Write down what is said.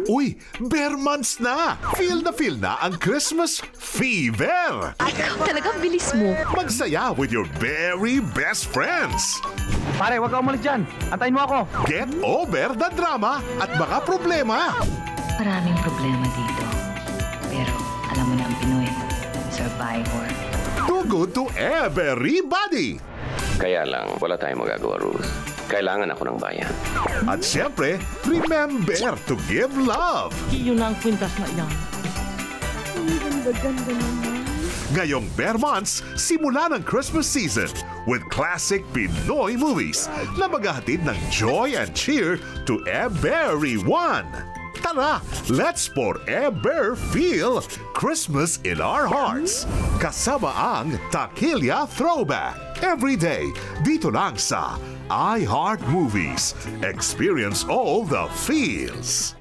Uy, bare months na! Feel na ang Christmas fever! Talagang bilis mo. Magsaya with your very best friends! Pare, huwag ka umalis dyan. Antayin mo ako. Get over the drama at mga problema! Maraming problema dito. Pero alam mo na ang Pinoy, survivor. Too good to everybody! Kaya lang, wala tayong magagawa, Ruth. Kailangan ako ng bayan. At siyempre, remember to give love! Yun na ang kwintas na yan. Ganda naman. Ngayong bare months, simula ng Christmas season with classic Pinoy movies na maghahatid ng joy and cheer to everyone. Tara, let's forever feel Christmas in our hearts. Kasama ang Takilya Throwback. Every day, dito lang sa iHeart Movies. Experience all the feels.